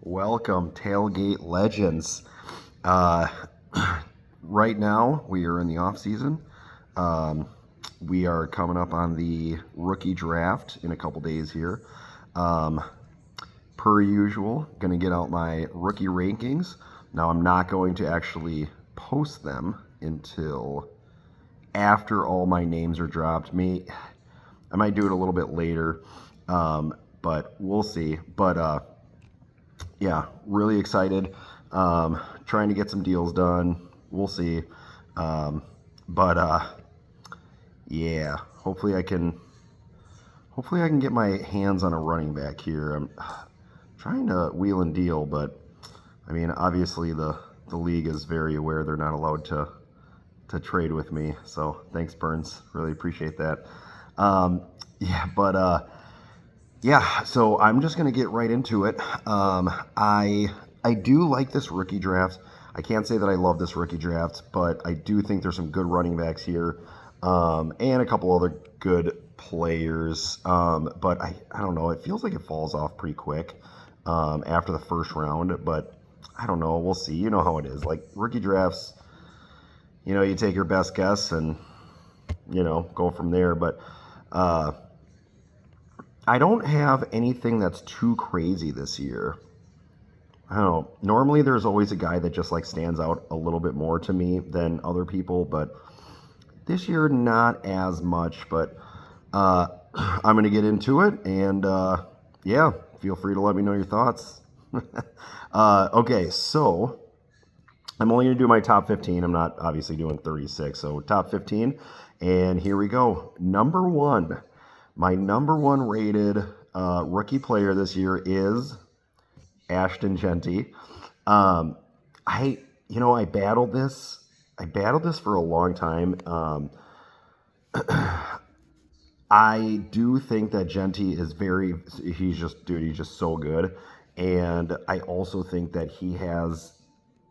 Welcome, Tailgate Legends. Uh, right now, we are in the off season. Um, we are coming up on the rookie draft in a couple days here. Um, per usual, going to get out my rookie rankings. Now, I'm not going to actually post them until after all my names are dropped. I might do it a little bit later, but we'll see. But yeah, really excited. Trying to get some deals done. We'll see. Um, but yeah, hopefully I can get my hands on a running back here. I'm trying to wheel and deal, but I mean, obviously the league is very aware they're not allowed to trade with me. So thanks, Burns. Really appreciate that. Yeah, but yeah, so I'm just gonna get right into it. I do like this rookie draft. I can't say that I love this rookie draft, but I do think there's some good running backs here, and a couple other good players. But I don't know. It feels like it falls off pretty quick after the first round. But I don't know. We'll see. You know how it is. Like rookie drafts, you take your best guess and go from there. But I don't have anything that's too crazy this year. I don't know. Normally, there's always a guy that just like stands out a little bit more to me than other people, but this year not as much. But I'm gonna get into it, and yeah, feel free to let me know your thoughts. Okay, so I'm only gonna do my top 15. I'm not obviously doing 36, so top 15, and here we go. Number one, my number one rated rookie player this year is Ashton Genty. Um, I battled this. I battled this for a long time. I do think that Genty is he's just so good. And I also think that he has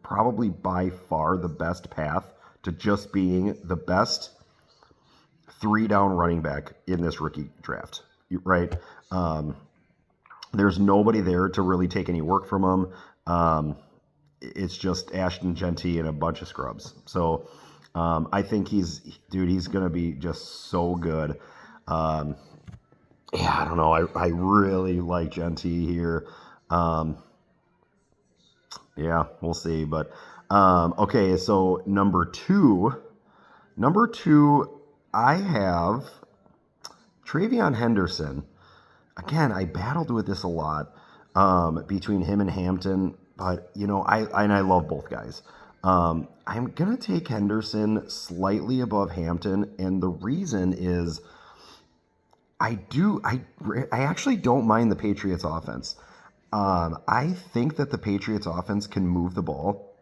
probably by far the best path to just being the best three down running back in this rookie draft, right? There's nobody there to really take any work from him. It's just Ashton Genty and a bunch of scrubs. So I think he's going to be just so good. Yeah, I don't know. I really like Genty here. Um, yeah, we'll see. But okay, so number two, I have Travion Henderson. Again, I battled with this a lot between him and Hampton, but I love both guys. I'm gonna take Henderson slightly above Hampton, and the reason is I actually don't mind the Patriots offense. I think that the Patriots offense can move the ball.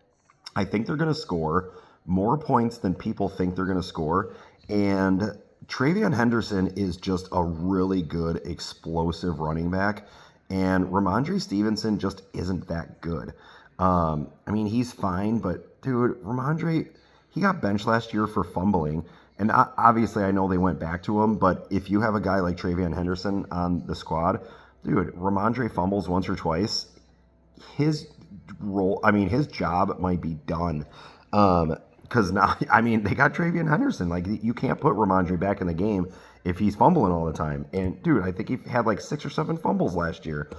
I think they're going to score more points than people think they're going to score. And Travion Henderson is just a really good, explosive running back. And Ramondre Stevenson just isn't that good. I mean, he's fine, but dude, Ramondre, he got benched last year for fumbling. And obviously, I know they went back to him, but if you have a guy like Travion Henderson on the squad, dude, Ramondre fumbles once or twice, his his job might be done. Because now, I mean, they got Travion Henderson. Like, you can't put Ramondre back in the game if he's fumbling all the time. And, dude, I think he had like 6 or 7 fumbles last year.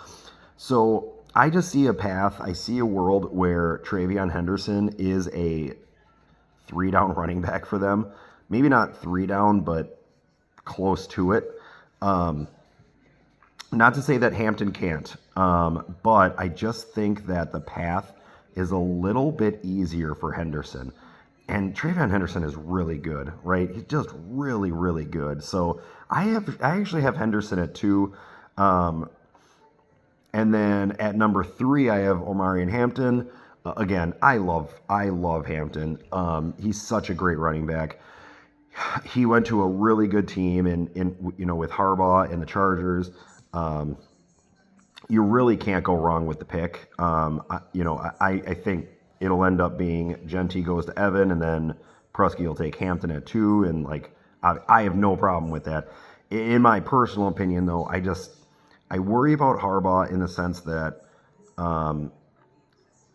So I just see a path. I see a world where Travion Henderson is a 3-down running back for them. Maybe not 3 down, but close to it. Not to say that Hampton can't, but I just think that the path is a little bit easier for Henderson. And Travion Henderson is really good, right? He's just really, really good. So I actually have Henderson at 2. And then at number 3, I have Omarion Hampton. Again, I love Hampton. He's such a great running back. He went to a really good team with Harbaugh and the Chargers. You really can't go wrong with the pick. I think it'll end up being Genty goes to Evan, and then Prusky will take Hampton at 2, and I have no problem with that. In my personal opinion, though, I worry about Harbaugh in the sense that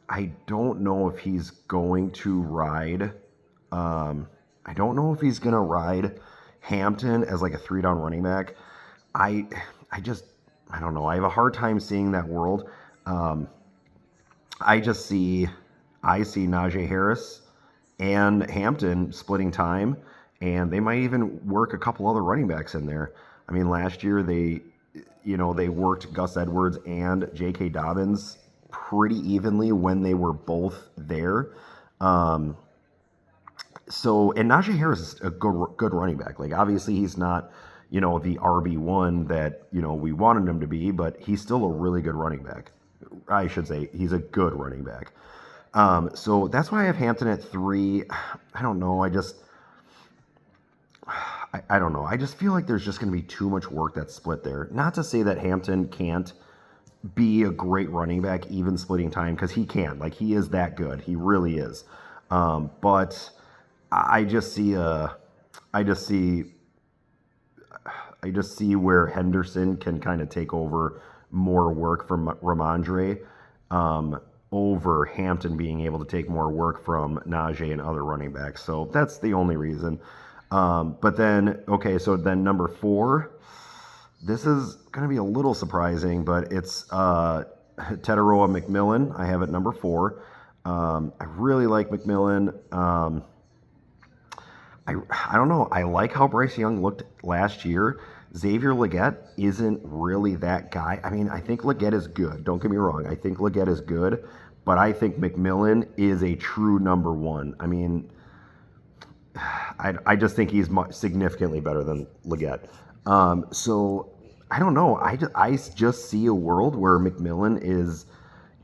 I don't know if he's going to ride. I don't know if he's going to ride Hampton as like a 3 down running back. I, I just, I don't know. I have a hard time seeing that world. Um, I just see, I see Najee Harris and Hampton splitting time, and they might even work a couple other running backs in there. I mean, last year they worked Gus Edwards and J.K. Dobbins pretty evenly when they were both there. Um, and Najee Harris is a good running back. Like obviously he's not, the RB1 that, we wanted him to be, but he's still a really good running back. I should say he's a good running back. So that's why I have Hampton at 3. I don't know. I don't know. I just feel like there's just going to be too much work that's split there. Not to say that Hampton can't be a great running back, even splitting time, because he can. Like he is that good. He really is. But I just see I just see where Henderson can kind of take over more work from Ramondre, over Hampton being able to take more work from Najee and other running backs. So that's the only reason. But then, okay, so then number 4, this is going to be a little surprising, but it's Teteroa McMillan. I have at number 4. I really like McMillan. I don't know. I like how Bryce Young looked last year. Xavier Legette isn't really that guy. I mean, I think Legette is good. Don't get me wrong. I think Legette is good, but I think McMillan is a true number 1. I mean, I just think he's significantly better than Legette. So I don't know. I just see a world where McMillan is,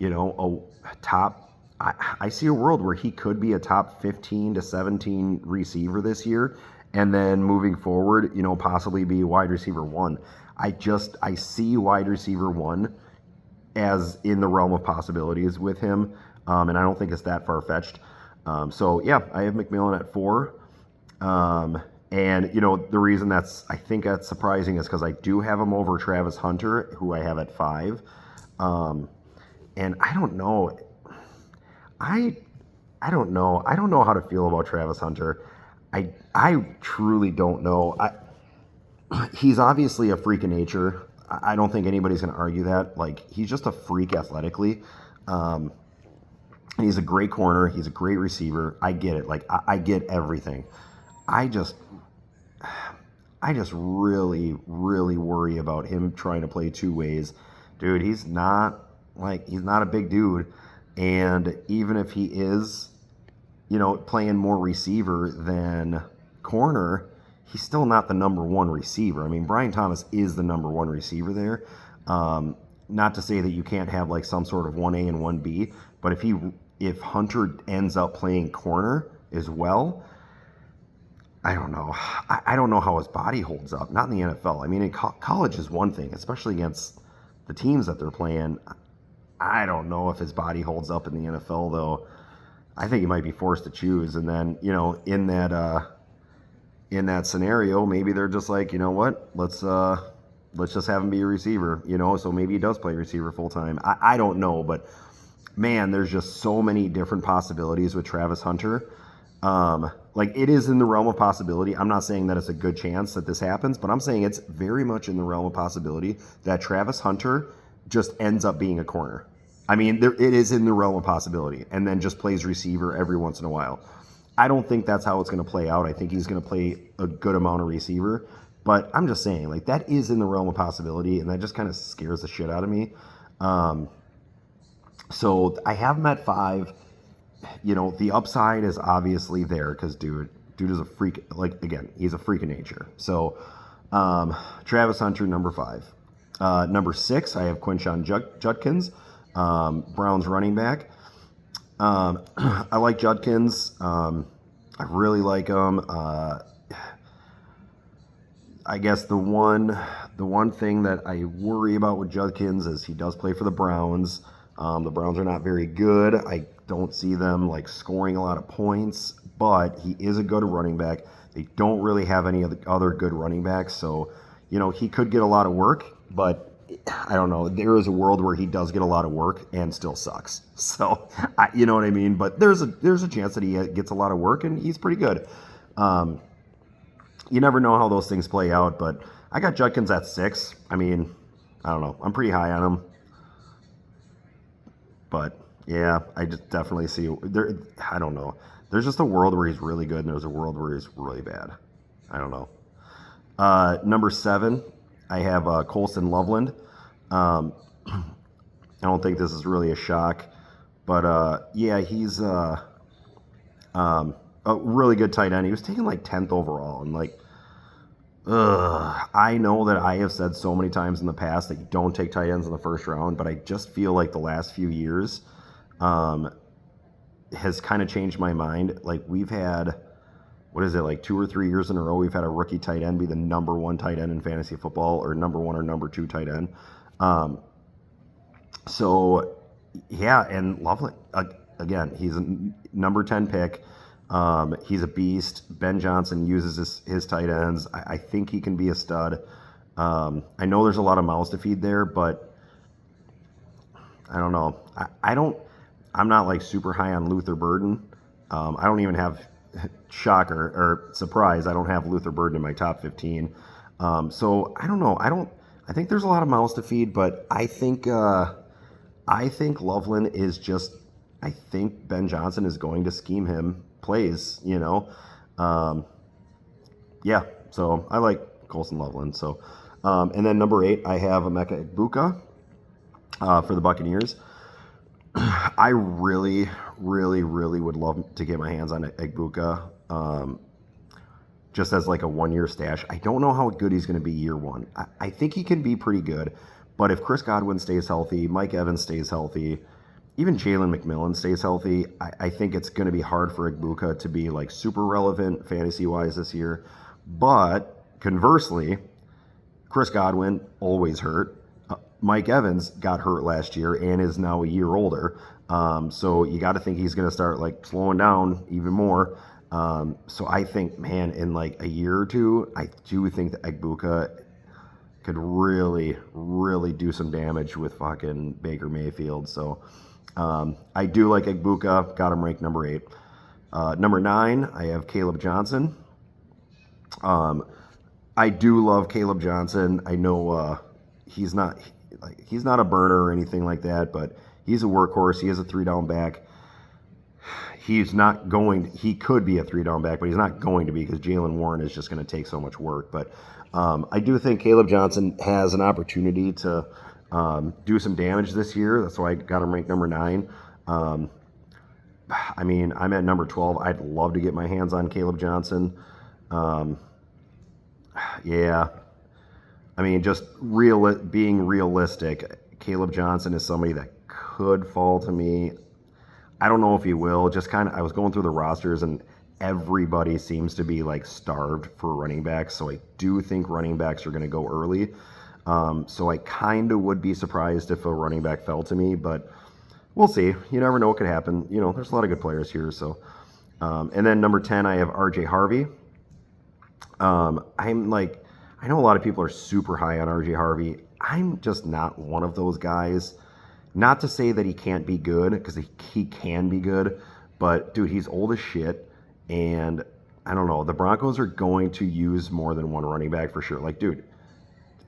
a top. I see a world where he could be a top 15 to 17 receiver this year, and then moving forward, possibly be wide receiver 1. I see wide receiver 1 as in the realm of possibilities with him, and I don't think it's that far fetched. So yeah, I have McMillan at 4. And the reason I think that's surprising is because I do have him over Travis Hunter, who I have at 5. And I don't know. I don't know. I don't know how to feel about Travis Hunter. I truly don't know. He's obviously a freak of nature. I don't think anybody's going to argue that. Like he's just a freak athletically. And he's a great corner. He's a great receiver. I get it. Like I get everything. I just really, really worry about him trying to play 2 ways. Dude, he's not a big dude. And even if he is, playing more receiver than corner, he's still not the number 1 receiver. I mean, Brian Thomas is the number 1 receiver there. Not to say that you can't have like some sort of 1A and 1B, but if Hunter ends up playing corner as well, I don't know. I don't know how his body holds up. Not in the NFL. I mean, in college is one thing, especially against the teams that they're playing. I don't know if his body holds up in the NFL, though. I think he might be forced to choose. And then, in that scenario, maybe they're just like, you know what? Let's just have him be a receiver. So maybe he does play receiver full time. I don't know, but man, there's just so many different possibilities with Travis Hunter. Like it is in the realm of possibility. I'm not saying that it's a good chance that this happens, but I'm saying it's very much in the realm of possibility that Travis Hunter just ends up being a corner. I mean, it is in the realm of possibility, and then just plays receiver every once in a while. I don't think that's how it's going to play out. I think he's going to play a good amount of receiver, but I'm just saying, like that is in the realm of possibility, and that just kind of scares the shit out of me. So I have him at 5. The upside is obviously there because dude is a freak. Like again, he's a freak of nature. So Travis Hunter, number 5. Number 6, I have Quinshon Judkins, Browns running back. I like Judkins. I really like him. I guess the one thing that I worry about with Judkins is he does play for the Browns. The Browns are not very good. I don't see them like scoring a lot of points, but he is a good running back. They don't really have any other good running backs, so he could get a lot of work, but I don't know. There is a world where he does get a lot of work and still sucks. So, you know what I mean? But there's a chance that he gets a lot of work and he's pretty good. Um, you never know how those things play out, but I got Judkins at 6. I mean, I don't know. I'm pretty high on him, but yeah, I just definitely see there. I don't know. There's just a world where he's really good, and there's a world where he's really bad. I don't know. Number 7, I have Colson Loveland. Um, I don't think this is really a shock, but yeah, he's a really good tight end. He was taken like 10th overall, and like, I know that I have said so many times in the past that you don't take tight ends in the first round, but I just feel like the last few years has kind of changed my mind. Like we've had, what is it, like 2 or 3 years in a row, we've had a rookie tight end be the number 1 tight end in fantasy football, or number 1 or number 2 tight end. So yeah, and Loveland, again, he's a number 10 pick. He's a beast. Ben Johnson uses his tight ends. I think he can be a stud. I know there's a lot of mouths to feed there, but I don't know. I'm not like super high on Luther Burden. I don't even have, shocker or surprise, I don't have Luther Burden in my top 15. So I don't know. I think there's a lot of mouths to feed, but I think Loveland is just, I think Ben Johnson is going to scheme him plays, you know. Yeah, so I like Colson Loveland. So, and then number 8, I have Emeka Egbuka for the Buccaneers. I really, really, really would love to get my hands on Egbuka just as like a 1-year stash. I don't know how good he's going to be year 1. I think he can be pretty good, but if Chris Godwin stays healthy, Mike Evans stays healthy, even Jalen McMillan stays healthy, I think it's going to be hard for Egbuka to be like super relevant fantasy-wise this year. But conversely, Chris Godwin always hurt. Mike Evans got hurt last year and is now a year older. So you got to think he's going to start like slowing down even more. So I think, man, in like a year or 2, I do think that Egbuka could really, really do some damage with fucking Baker Mayfield. So I do like Egbuka. Got him ranked number 8. Number 9, I have Caleb Johnson. I do love Caleb Johnson. I know he's not a burner or anything like that, but he's a workhorse. He is a 3-down back. He could be a 3-down back, but he's not going to be because Jalen Warren is just going to take so much work. But I do think Caleb Johnson has an opportunity to do some damage this year. That's why I got him ranked number 9. I mean, I'm at number 12. I'd love to get my hands on Caleb Johnson. Yeah. I mean, just being realistic, Caleb Johnson is somebody that could fall to me. I don't know if he will. Just kind of, I was going through the rosters and everybody seems to be like starved for running backs. So I do think running backs are going to go early. So I kind of would be surprised if a running back fell to me, but we'll see. You never know what could happen. You know, there's a lot of good players here. So, and then number 10, I have RJ Harvey. I know a lot of people are super high on RJ Harvey. I'm just not one of those guys. Not to say that he can't be good, because he can be good, but dude, he's old as shit, and I don't know. The Broncos are going to use more than one running back for sure. Like, dude,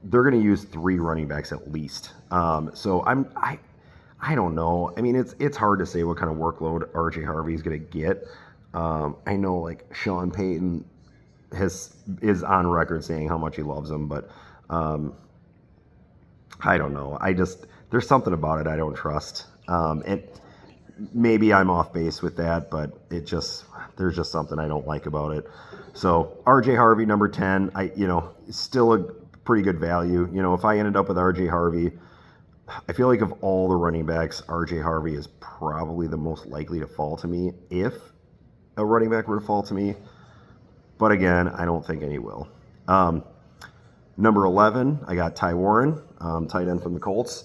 they're going to use 3 running backs at least. So I don't know. I mean, it's hard to say what kind of workload RJ Harvey is going to get. I know like Sean Payton is on record saying how much he loves him, but I don't know. There's something about it I don't trust. And maybe I'm off base with that, but there's just something I don't like about it. So RJ Harvey, number 10, still a pretty good value. You know, if I ended up with RJ Harvey, I feel like of all the running backs, RJ Harvey is probably the most likely to fall to me if a running back were to fall to me. But again, I don't think any will. Number 11, I got Ty Warren, tight end from the Colts.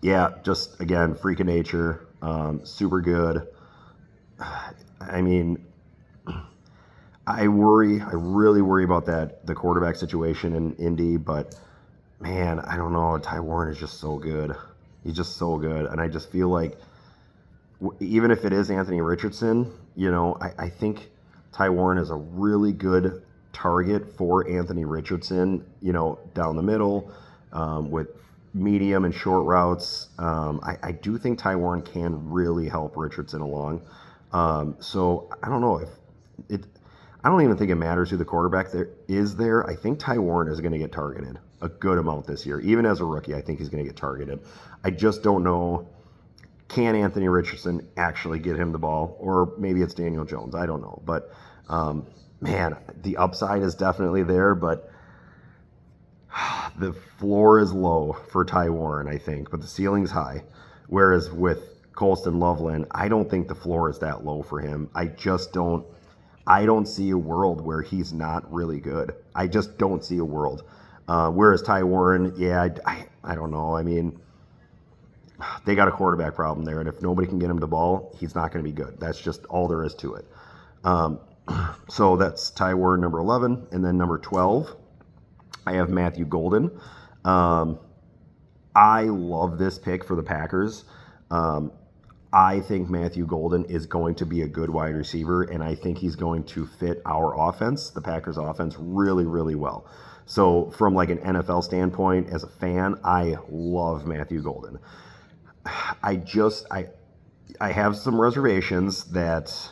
Yeah, just again, freak of nature, super good. I mean, I really worry about the quarterback situation in Indy, but man, I don't know. Ty Warren is just so good. He's just so good. And I just feel like, even if it is Anthony Richardson, I think Ty Warren is a really good target for Anthony Richardson, down the middle, with medium and short routes. I do think Ty Warren can really help Richardson along. So I don't know if it. I don't even think it matters who the quarterback there is there. I think Ty Warren is going to get targeted a good amount this year. Even as a rookie, I think he's going to get targeted. I just don't know, can Anthony Richardson actually get him the ball? Or maybe it's Daniel Jones. I don't know. But, man, the upside is definitely there. But the floor is low for Ty Warren, I think. But the ceiling's high. Whereas with Colston Loveland, I don't think the floor is that low for him. I don't see a world where he's not really good. I just don't see a world. Whereas Ty Warren, yeah, I don't know. I mean, they got a quarterback problem there, and if nobody can get him the ball, he's not going to be good. That's just all there is to it. So that's Ty Warren, number 11. And then number 12, I have Matthew Golden. I love this pick for the Packers. I think Matthew Golden is going to be a good wide receiver, and I think he's going to fit our offense, the Packers offense, really, really well. So from like an NFL standpoint, as a fan, I love Matthew Golden. I have some reservations that,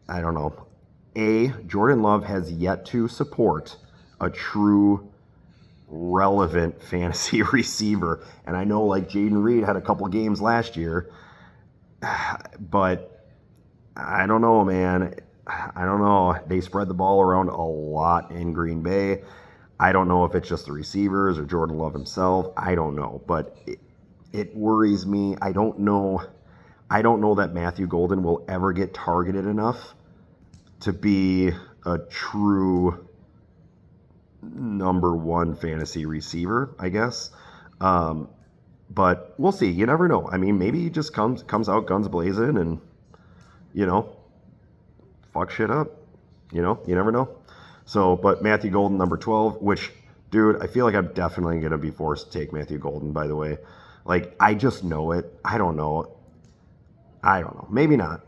I don't know. Jordan Love has yet to support a true relevant fantasy receiver. And I know like Jaden Reed had a couple of games last year, but I don't know, man. I don't know. They spread the ball around a lot in Green Bay. I don't know if it's just the receivers or Jordan Love himself. I don't know, but it worries me. I don't know that Matthew Golden will ever get targeted enough to be a true number one fantasy receiver, I guess. But we'll see. You never know. I mean, maybe he just comes out guns blazing and, fuck shit up. You never know. So, but Matthew Golden, number 12, which, dude, I feel like I'm definitely going to be forced to take Matthew Golden, by the way. Like, I just know it. I don't know. Maybe not.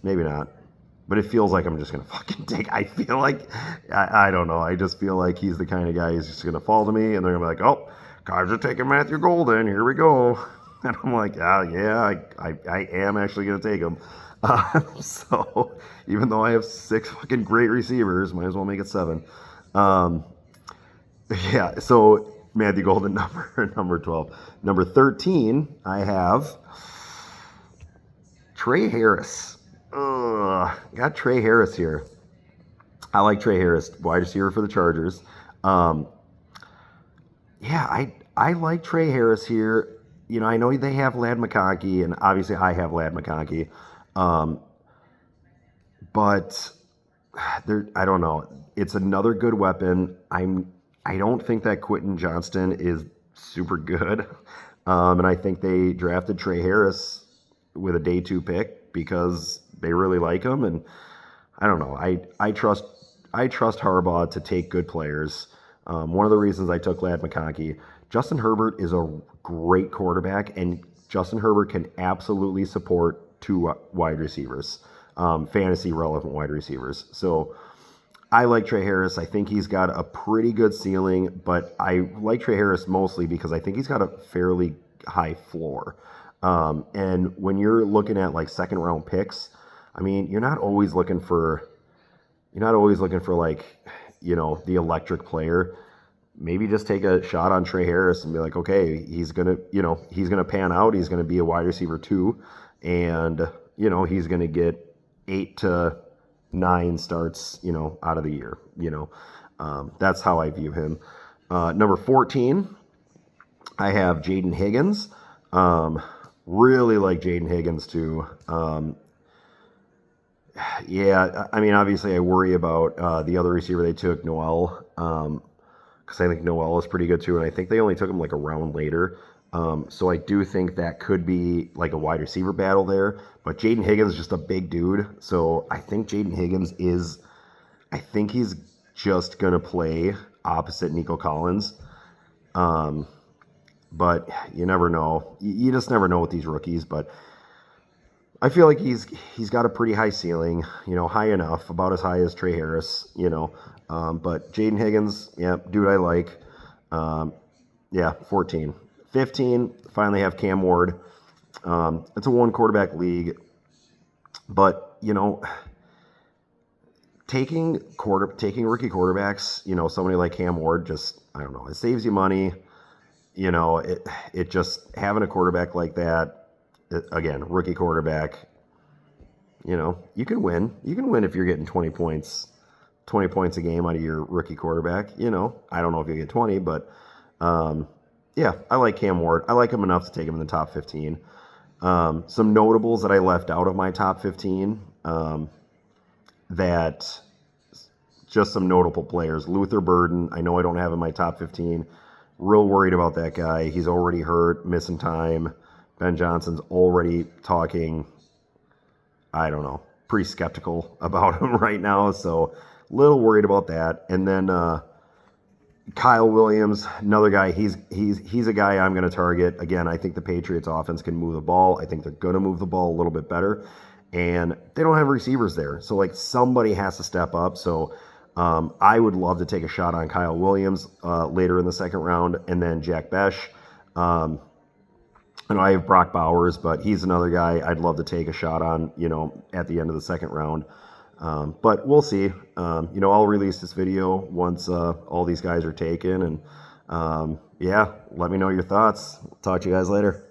But it feels like I'm just going to fucking take. I feel like, I don't know. I just feel like he's the kind of guy who's just going to fall to me, and they're going to be like, oh, guys are taking Matthew Golden. Here we go. And I'm like, yeah, I am actually going to take him. So even though I have 6 fucking great receivers, might as well make it 7. Yeah, so Matthew Golden, number 12. Number 13, I have Trey Harris. Got Trey Harris here. I like Trey Harris, wide receiver for the Chargers. Yeah, I like Trey Harris here. I know they have Ladd McConkey, and obviously I have Ladd McConkey. But I don't know. It's another good weapon. I don't think that Quentin Johnston is super good. And I think they drafted Trey Harris with a day 2 pick because they really like him. And I don't know. I trust Harbaugh to take good players. One of the reasons I took Ladd McConkey, Justin Herbert is a great quarterback, and Justin Herbert can absolutely support 2 wide receivers, fantasy relevant wide receivers. So I like Trey Harris. I think he's got a pretty good ceiling, but I like Trey Harris mostly because I think he's got a fairly high floor. And when you're looking at like second round picks, I mean, you're not always looking for like, the electric player. Maybe just take a shot on Trey Harris and be like, okay, he's going to pan out. He's going to be a wide receiver 2, and, he's going to get 8 to 9 starts, out of the year. That's how I view him. Number 14, I have Jaden Higgins. Really like Jaden Higgins too. Yeah, I mean, obviously I worry about the other receiver they took, Noel, because I think Noel is pretty good too, and I think they only took him like a round later. So I do think that could be like a wide receiver battle there. But Jaden Higgins is just a big dude, so I think Jaden Higgins he's just going to play opposite Nico Collins. But you never know. You just never know with these rookies. But I feel like he's got a pretty high ceiling, high enough, about as high as Trey Harris. But Jaden Higgins, yeah, dude, I like. Yeah, 14. 15, finally have Cam Ward. It's a one quarterback league, but taking rookie quarterbacks, somebody like Cam Ward, just I don't know, it saves you money. It just having a quarterback like that, again, rookie quarterback, you can win. You can win if you're getting 20 points a game out of your rookie quarterback. I don't know if you get 20, but yeah, I like Cam Ward. I like him enough to take him in the top 15. Some notables that I left out of my top 15, that just some notable players. Luther Burden, I know I don't have in my top 15. Real worried about that guy. He's already hurt, missing time. Ben Johnson's already talking, I don't know, pretty skeptical about him right now. So a little worried about that. And then Kyle Williams, another guy. He's a guy I'm going to target. Again, I think the Patriots offense can move the ball. I think they're going to move the ball a little bit better. And they don't have receivers there. So, like, somebody has to step up. So I would love to take a shot on Kyle Williams later in the second round. And then Jack Besh. I have Brock Bowers, but he's another guy I'd love to take a shot on, at the end of the second round. But we'll see. I'll release this video once all these guys are taken. And yeah, let me know your thoughts. Talk to you guys later.